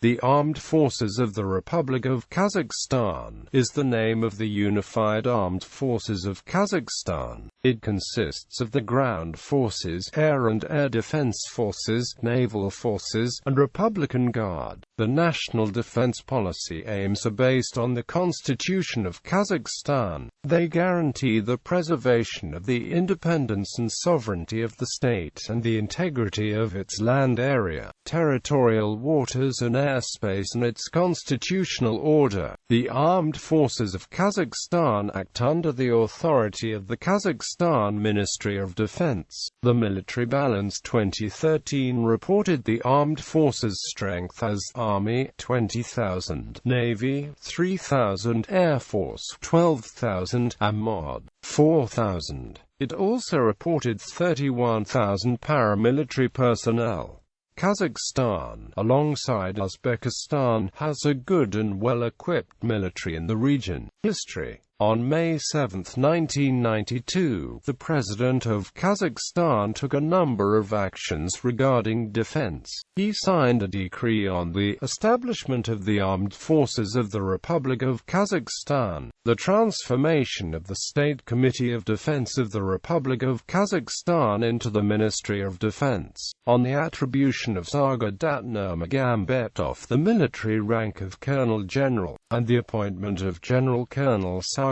The Armed Forces of the Republic of Kazakhstan is the name of the unified armed forces of Kazakhstan. It consists of the ground forces, air and air defense forces, naval forces, and Republican Guard. The national defense policy aims are based on the Constitution of Kazakhstan. They guarantee the preservation of the independence and sovereignty of the state and the integrity of its land area, territorial waters and airspace and its constitutional order. The Armed Forces of Kazakhstan act under the authority of the Kazakhstan Ministry of Defense. The Military Balance 2013 reported the Armed Forces strength as Army 20,000, Navy 3,000, Air Force 12,000, and MOD 4,000. It also reported 31,000 paramilitary personnel. Kazakhstan, alongside Uzbekistan, has a good and well-equipped military in the region. History. On May 7, 1992, the President of Kazakhstan took a number of actions regarding defense. He signed a decree on the establishment of the Armed Forces of the Republic of Kazakhstan, the transformation of the State Committee of Defense of the Republic of Kazakhstan into the Ministry of Defense, on the attribution of Sargodat Nurmagomedov the military rank of Colonel General, and the appointment of General Colonel Sargodat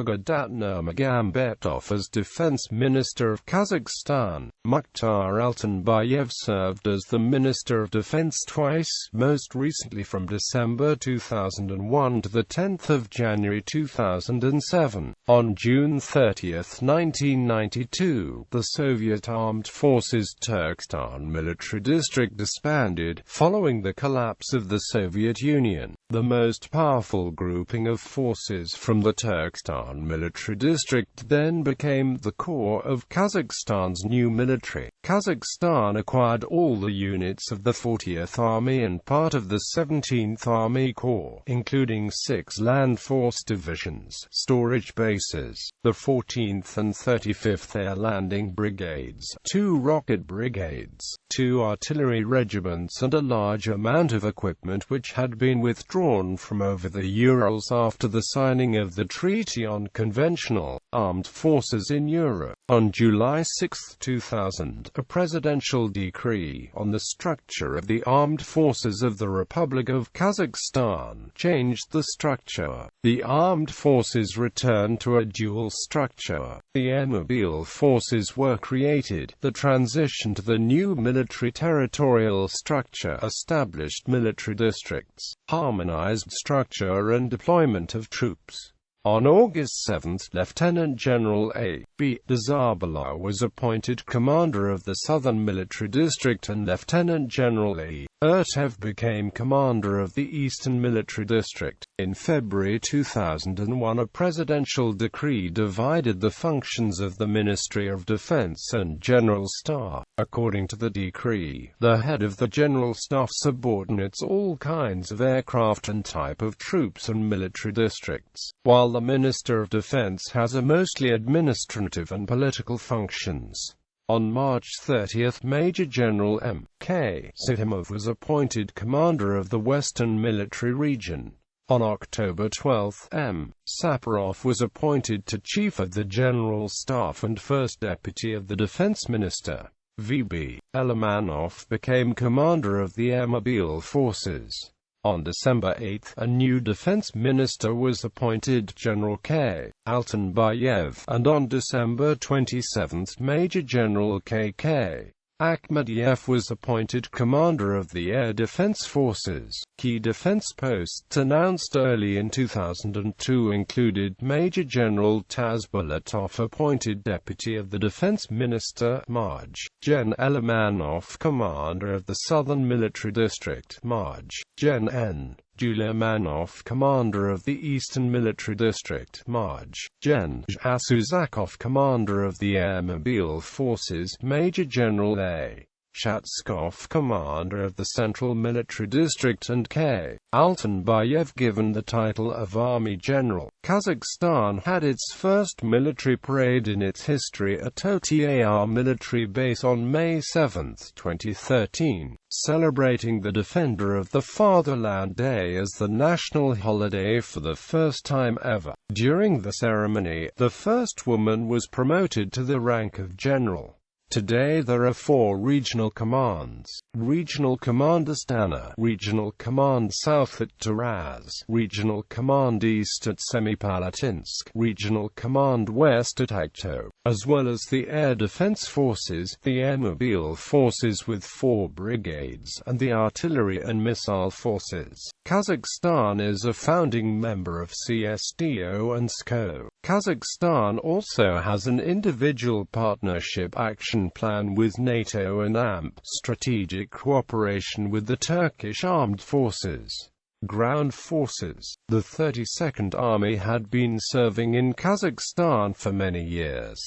Nurmagomedov as Defense Minister of Kazakhstan. Mukhtar Altanbayev served as the Minister of Defense twice, most recently from December 2001 to the 10th of January 2007. On June 30, 1992, the Soviet Armed Forces Turkestan Military District disbanded, following the collapse of the Soviet Union. The most powerful grouping of forces from the Turkestan Military District then became the core of Kazakhstan's new military. Kazakhstan acquired all the units of the 40th Army and part of the 17th Army Corps, including 6 land force divisions, storage bases, the 14th and 35th Air Landing Brigades, 2 rocket brigades, 2 artillery regiments and a large amount of equipment which had been withdrawn from over the Urals after the signing of the Treaty on Conventional Armed Forces in Europe. On July 6, 2000, a presidential decree on the structure of the Armed Forces of the Republic of Kazakhstan changed the structure. The armed forces returned to a dual structure. The air mobile forces were created. The transition to the new military territorial structure established military districts, harmonized structure and deployment of troops. On August 7, Lieutenant General A.B. Dzarbala was appointed commander of the Southern Military District and Lieutenant General A. Ertev became commander of the Eastern Military District. In February 2001, a presidential decree divided the functions of the Ministry of Defense and General Staff. According to the decree, the head of the General Staff subordinates all kinds of aircraft and type of troops and military districts, while the Minister of Defense has a mostly administrative and political functions. On March 30, Major General M.K. Sitimov was appointed commander of the Western Military Region. On October 12, M. Saparov was appointed to Chief of the General Staff and First Deputy of the Defense Minister. V.B. Elimanov became commander of the Air Mobile Forces. On December 8, a new defense minister was appointed, General K. Altanbayev, and on December 27, Major General K.K. Akhmediev was appointed commander of the Air Defense Forces. Key defense posts announced early in 2002 included Major General Tazbalatov appointed Deputy of the Defense Minister, Maj. Gen. Elimanov commander of the Southern Military District, Maj. Gen. N. Julimanov commander of the Eastern Military District, Maj. Gen. Asuzakov commander of the Air Mobile Forces, Major General A. Shatskov commander of the Central Military District and K. Altanbayev given the title of Army General. Kazakhstan had its first military parade in its history at OTAR military base on May 7, 2013. celebrating the Defender of the Fatherland Day as the national holiday for the first time ever. During the ceremony, the first woman was promoted to the rank of general. Today there are 4 regional commands: Regional Command Astana, Regional Command South at Taraz, Regional Command East at Semipalatinsk, Regional Command West at Akto, as well as the Air Defense Forces, the Air Mobile Forces with 4 brigades, and the Artillery and Missile Forces. Kazakhstan is a founding member of CSTO and SCO. Kazakhstan also has an individual partnership action plan with NATO and AMP, strategic cooperation with the Turkish Armed Forces. Ground Forces. The 32nd Army had been serving in Kazakhstan for many years.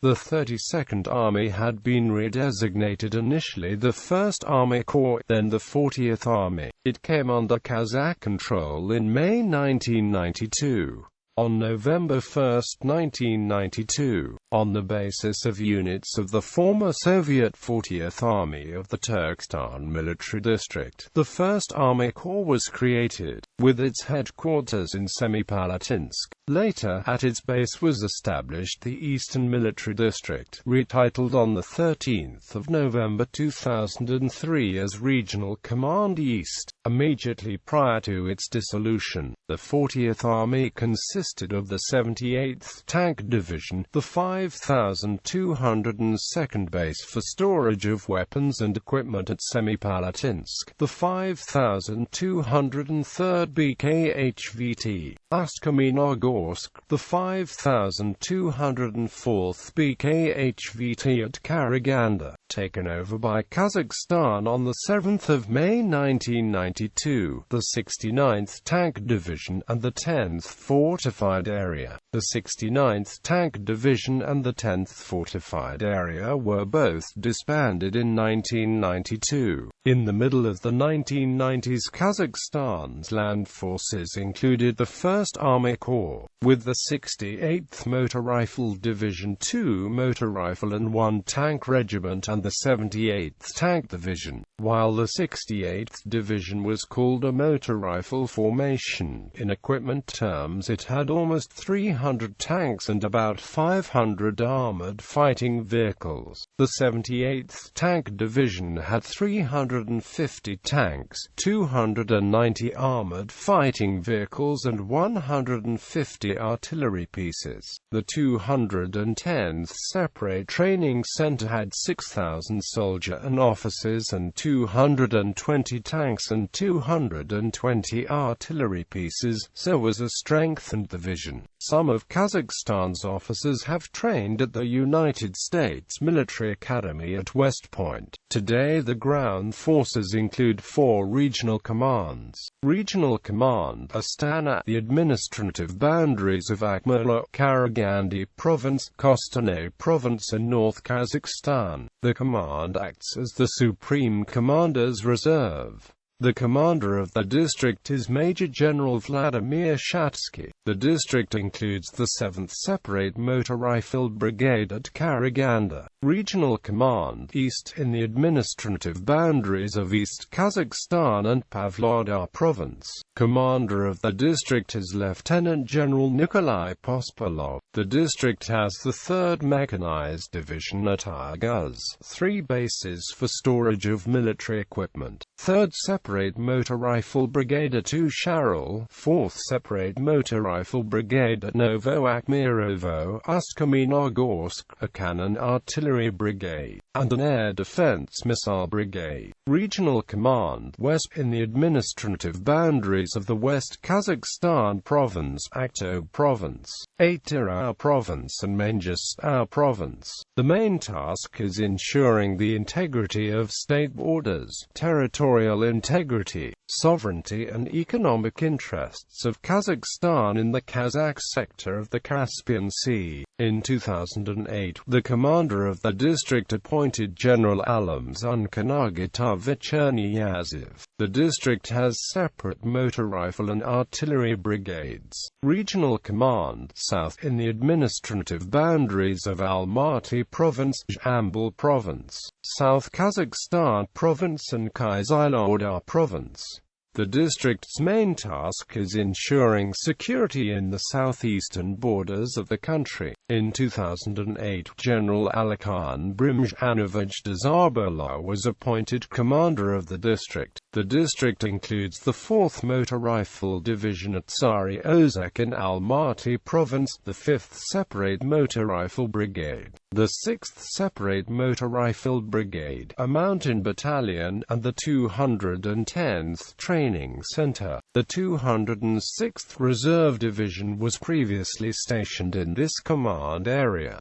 The 32nd Army had been redesignated initially the 1st Army Corps, then the 40th Army. It came under Kazakh control in May 1992. On November 1, 1992, on the basis of units of the former Soviet 40th Army of the Turkestan Military District, the 1st Army Corps was created, with its headquarters in Semipalatinsk. Later, at its base was established the Eastern Military District, retitled on 13 November 2003 as Regional Command East. Immediately prior to its dissolution, the 40th Army consisted of the 78th Tank Division, the 5,202nd Base for storage of weapons and equipment at Semipalatinsk, the 5,203rd BKHVT, Ust-Kamenogorsk, the 5,204th BKHVT at Karaganda, taken over by Kazakhstan on 7 May 1992, the 69th Tank Division and the 10th Fortified Area. The 69th Tank Division and the 10th Fortified Area were both disbanded in 1992. In the middle of the 1990s, Kazakhstan's land forces included the 1st Army Corps, with the 68th Motor Rifle Division, 2 Motor Rifle and 1 Tank Regiment, and the 78th Tank Division. While the 68th Division was called a motor rifle formation, in equipment terms it had almost 300 tanks and about 500 armored fighting vehicles. The 78th Tank Division had 350 tanks, 290 armored fighting vehicles and 150 artillery pieces. The 210th Separate Training Center had 6,000 soldier and officers and 220 tanks and 220 artillery pieces, so was a strengthened division. Some of Kazakhstan's officers have trained at the United States Military Academy at West Point. Today the ground forces include 4 regional commands. Regional Command Astana, the administrative boundaries of Akmola, Karaganda Province, Kostanay Province and North Kazakhstan. The command acts as the Supreme Commander's reserve. The commander of the district is Major General Vladimir Shatsky. The district includes the 7th Separate Motor Rifle Brigade at Karaganda. Regional Command East, in the administrative boundaries of East Kazakhstan and Pavlodar Province. Commander of the district is Lieutenant General Nikolai Pospelov. The district has the 3rd Mechanized Division at Arguz, 3 bases for storage of military equipment, 3rd Separate Motor Rifle Brigade at Usharil, 4th Separate Motor Rifle Brigade at Novo Akhmirovo, Ust-Kamenogorsk, a Cannon Artillery Brigade, and an Air Defense Missile Brigade. Regional Command West, in the administrative boundaries of the West Kazakhstan Province, Akto Province, Atirau Province and Mangistau Province. The main task is ensuring the integrity of state borders, territorial integrity, integrity, sovereignty and economic interests of Kazakhstan in the Kazakh sector of the Caspian Sea. In 2008, the commander of the district appointed General Alamzan Kanagatovich Cherniyazev. The district has separate motor rifle and artillery brigades. Regional Command South in the administrative boundaries of Almaty Province, Jambal Province, South Kazakhstan Province and Kyzyloardar Province. The district's main task is ensuring security in the southeastern borders of the country. In 2008, General Alikan Brimjanovich Dzarbola was appointed commander of the district. The district includes the 4th Motor Rifle Division at Sari Ozek in Almaty Province, the 5th Separate Motor Rifle Brigade, the 6th Separate Motor Rifle Brigade, a mountain battalion, and the 210th Training Center. The 206th Reserve Division was previously stationed in this command area.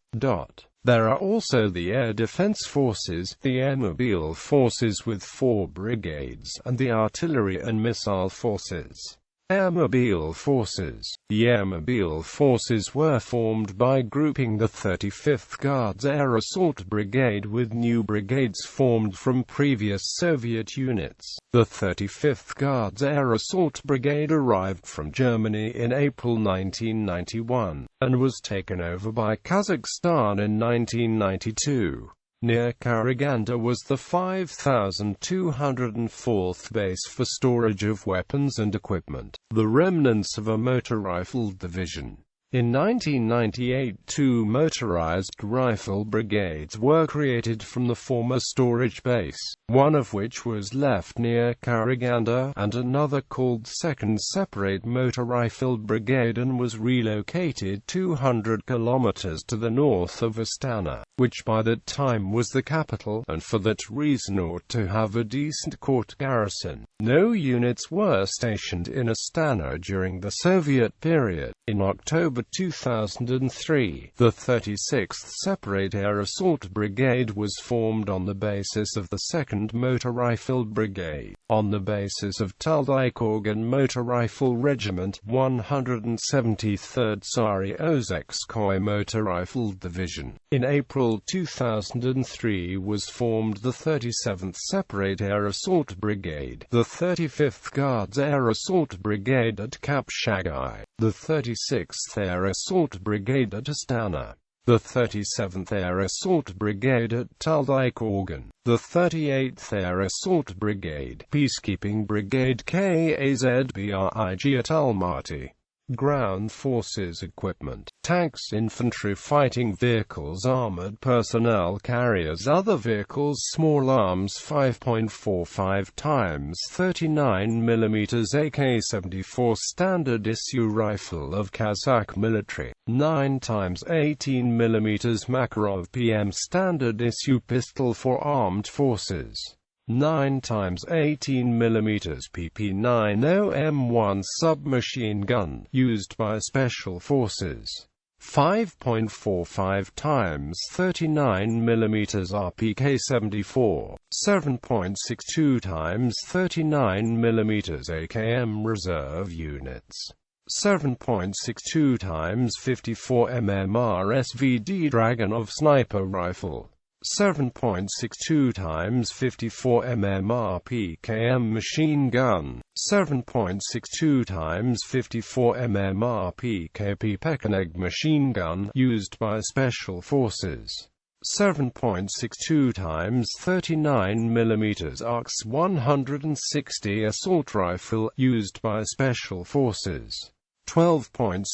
There are also the Air Defense Forces, the Air Mobile Forces with 4 brigades, and the Artillery and Missile Forces. Air Mobile Forces. The Air Mobile Forces were formed by grouping the 35th Guards Air Assault Brigade with new brigades formed from previous Soviet units. The 35th Guards Air Assault Brigade arrived from Germany in April 1991, and was taken over by Kazakhstan in 1992. Near Karaganda was the 5,204th base for storage of weapons and equipment, the remnants of a motor rifle division. In 1998, 2 motorized rifle brigades were created from the former storage base, one of which was left near Karaganda, and another called 2nd Separate Motor Rifle Brigade and was relocated 200 kilometers to the north of Astana, which by that time was the capital, and for that reason ought to have a decent court garrison. No units were stationed in Astana during the Soviet period. In October 2003, the 36th Separate Air Assault Brigade was formed on the basis of the 2nd Motor Rifle Brigade, on the basis of Taldykorgan Motor Rifle Regiment, 173rd Sari Ozekskoye Motor Rifle Division. In April 2003 was formed the 37th Separate Air Assault Brigade, the 35th Guards Air Assault Brigade at Kapshagai, the 36th Air Assault Brigade at Astana, the 37th Air Assault Brigade at Taldykorgan, the 38th Air Assault Brigade, Peacekeeping Brigade KAZBRIG at Almaty. Ground Forces Equipment: tanks, infantry, fighting vehicles, armored personnel carriers, other vehicles, small arms, 5.45 x 39 mm AK-74 standard issue rifle of Kazakh military, 9 x 18 mm Makarov PM standard issue pistol for armed forces, 9 x 18 mm PP90M1 submachine gun used by Special Forces, 5.45 x 39 mm RPK-74, 7.62 x 39 mm AKM reserve units, 7.62 x 54 mm RSVD Dragonov sniper rifle, 7.62 x 54 mm RPKM machine gun, 7.62 x 54 mm RPKP Pekaneg machine gun used by Special Forces, 7.62 x 39 mm ARX 160 assault rifle used by Special Forces, 12.7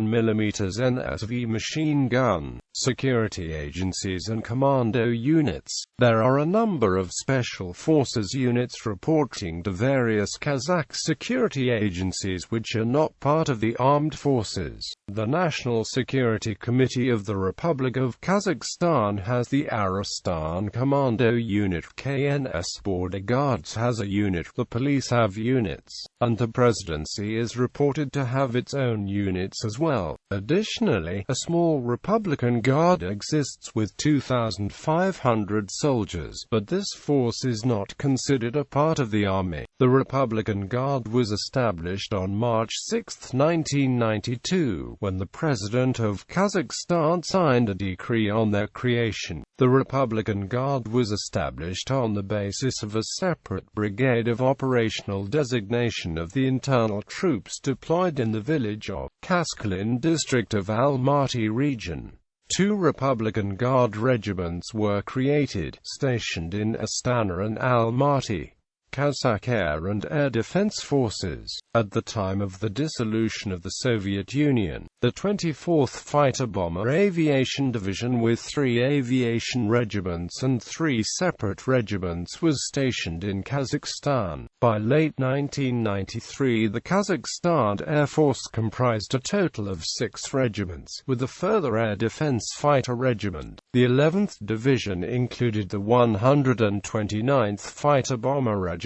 mm NSV machine gun. Security agencies and commando units. There are a number of Special Forces units reporting to various Kazakh security agencies which are not part of the armed forces. The National Security Committee of the Republic of Kazakhstan has the Aristan Commando Unit, KNS Border Guards has a unit, the police have units, and the presidency is reported to have its own units as well. Additionally, a small Republican Guard exists with 2,500 soldiers, but this force is not considered a part of the army. The Republican Guard was established on March 6, 1992, when the President of Kazakhstan signed a decree on their creation. The Republican Guard was established on the basis of a separate brigade of operational designation of the internal troops deployed in the village of Kazakhstan district of Almaty region. 2 Republican Guard regiments were created, stationed in Astana and Almaty. Kazakh Air and Air Defense Forces. At the time of the dissolution of the Soviet Union, the 24th Fighter Bomber Aviation Division with 3 aviation regiments and 3 separate regiments was stationed in Kazakhstan. By late 1993, the Kazakhstan Air Force comprised a total of 6 regiments, with a further air defense fighter regiment. The 11th Division included the 129th Fighter Bomber Regiment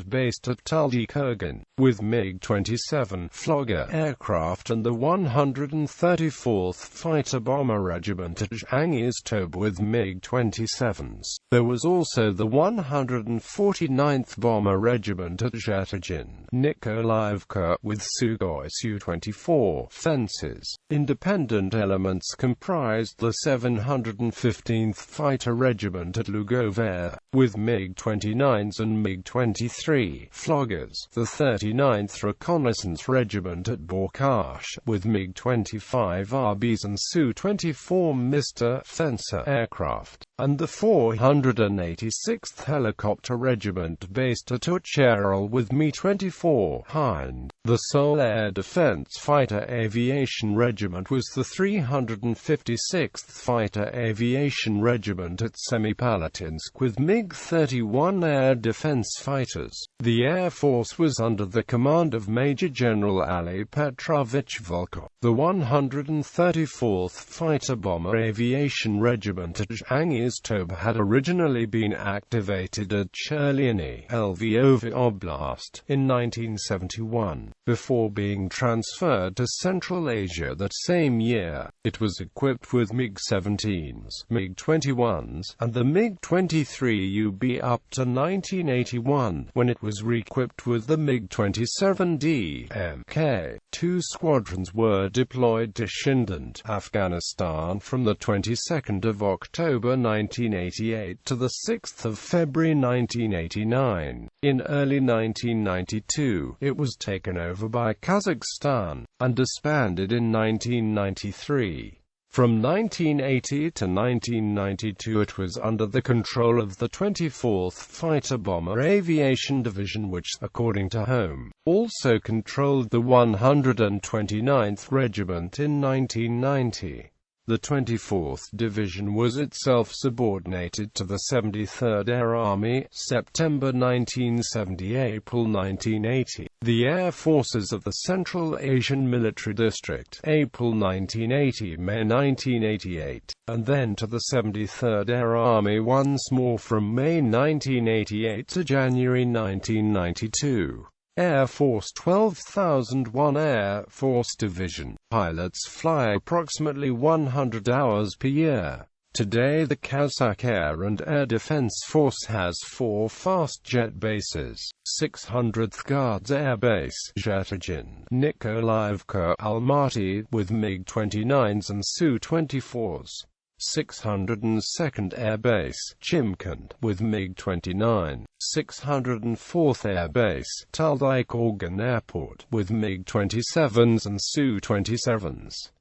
based at Taldykurgan, with MiG-27 Flogger aircraft, and the 134th Fighter Bomber Regiment at Zhangiztob with MiG-27s. There was also the 149th Bomber Regiment at Zhetojin, Nikolaevka, with Sukhoi Su-24 fences. Independent elements comprised the 715th Fighter Regiment at Lugover, with MiG-29s and MiG-23 Floggers, the 39th Reconnaissance Regiment at Balkhash, with MiG-25 RBs and Su-24 Mr. Fencer aircraft, and the 486th Helicopter Regiment based at Ucherel with Mi-24 Hind. The sole air defense fighter aviation regiment was the 356th Fighter Aviation Regiment at Semipalatinsk with MiG-31 air defense fighters. The Air Force was under the command of Major General Ali Petrovich Volkov. The 134th Fighter Bomber Aviation Regiment at Zhangiztob had originally been activated at Cherliny, Lvov Oblast, in 1971. Before being transferred to Central Asia that same year, it was equipped with MiG-17s, MiG-21s, and the MiG-23UB up to 1981, when it was re-equipped with the MiG-27D Mk. 2 squadrons were deployed to Shindand, Afghanistan from the 22nd of October 1988 to the 6th of February 1989. In early 1992, it was taken over by Kazakhstan, and disbanded in 1993. From 1980 to 1992 it was under the control of the 24th Fighter Bomber Aviation Division which, according to Home, also controlled the 129th Regiment in 1990. The 24th Division was itself subordinated to the 73rd Air Army, September 1970–April 1980, the Air Forces of the Central Asian Military District, April 1980–May 1988, and then to the 73rd Air Army once more from May 1988 to January 1992. Air Force 12,001 Air Force Division. Pilots fly approximately 100 hours per year. Today the Kazakh Air and Air Defense Force has 4 fast jet bases: 600th Guards Air Base, Zhetojin, Nikolaevka, Almaty, with MiG-29s and Su-24s. 602nd Air Base, Chimkent, with MiG-29, 604th Air Base, Taldykurgan Airport, with MiG-27s and Su-27s,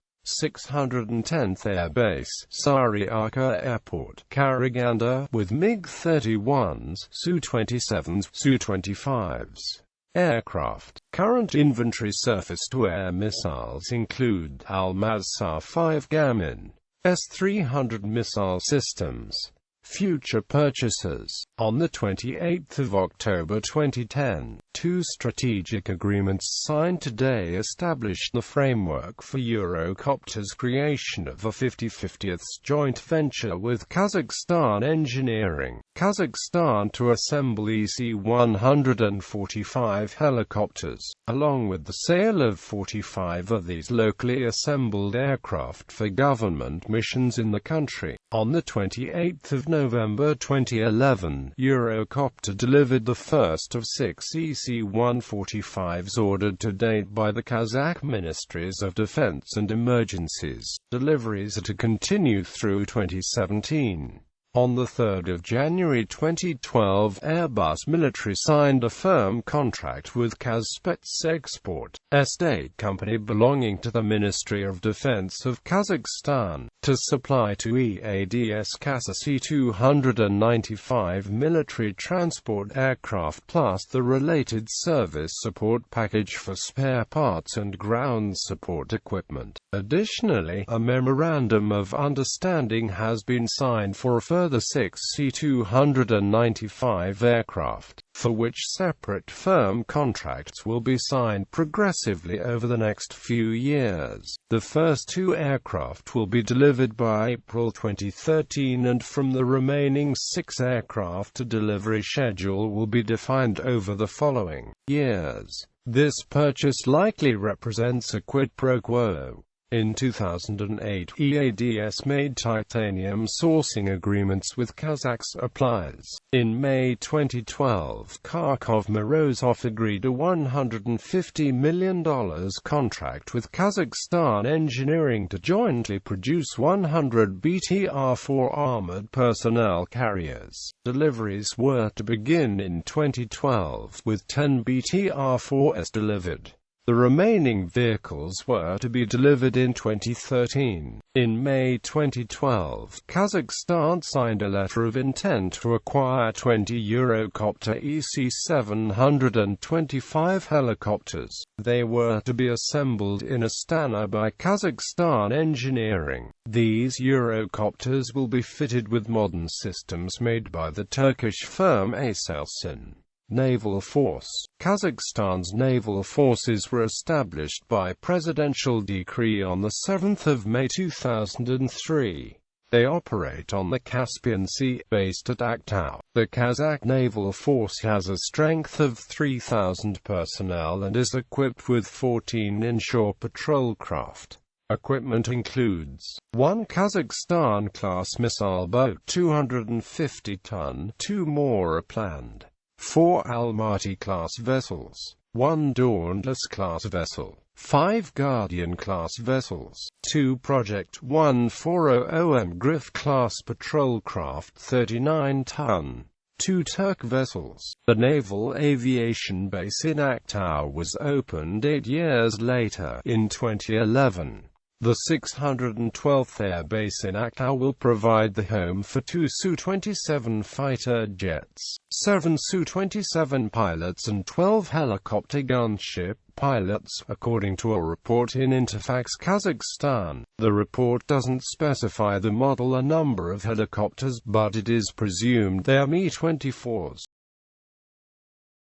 610th Air Base, Saryaka Airport, Karaganda, with MiG-31s, Su-27s, Su-25s. Aircraft. Current inventory surface-to-air missiles include Almaz 5 Gamin, S-300 missile systems. Future purchases. On 28 October 2010, 2 strategic agreements signed today established the framework for Eurocopter's creation of a 50/50th joint venture with Kazakhstan Engineering. Kazakhstan to assemble EC-145 helicopters, along with the sale of 45 of these locally assembled aircraft for government missions in the country. On 28 November 2011, Eurocopter delivered the first of 6 EC-145s ordered to date by the Kazakh Ministries of Defense and Emergencies. Deliveries are to continue through 2017. On 3 January 2012, Airbus Military signed a firm contract with Kazspets Export, a state company belonging to the Ministry of Defense of Kazakhstan, to supply to EADS Kazakhstan 295 military transport aircraft plus the related service support package for spare parts and ground support equipment. Additionally, a memorandum of understanding has been signed for a further 6 C-295 aircraft, for which separate firm contracts will be signed progressively over the next few years. The first 2 aircraft will be delivered by April 2013, and from the remaining 6 aircraft a delivery schedule will be defined over the following years. This purchase likely represents a quid pro quo. In 2008, EADS made titanium sourcing agreements with Kazakh suppliers. In May 2012, Kharkov-Morozov agreed a $150 million contract with Kazakhstan Engineering to jointly produce 100 BTR-4 armored personnel carriers. Deliveries were to begin in 2012, with 10 BTR-4s delivered. The remaining vehicles were to be delivered in 2013. In May 2012, Kazakhstan signed a letter of intent to acquire 20 Eurocopter EC-725 helicopters. They were to be assembled in Astana by Kazakhstan Engineering. These Eurocopters will be fitted with modern systems made by the Turkish firm Aselsan. Naval Force. Kazakhstan's naval forces were established by presidential decree on 7 May 2003. They operate on the Caspian Sea, based at Aktau. The Kazakh Naval Force has a strength of 3,000 personnel and is equipped with 14 inshore patrol craft. Equipment includes 1 Kazakhstan-class missile boat 250 ton, 2 more are planned. 4 Almaty-class vessels, 1 Dauntless-class vessel, 5 Guardian-class vessels, 2 Project 140M Griff-class patrol craft 39 ton, 2 Turk vessels. The Naval Aviation Base in Aktau was opened 8 years later, in 2011. The 612th Air Base in Aktau will provide the home for 2 Su-27 fighter jets, 7 Su-27 pilots and 12 helicopter gunship pilots, according to a report in Interfax Kazakhstan. The report doesn't specify the model or number of helicopters, but it is presumed they are Mi-24s.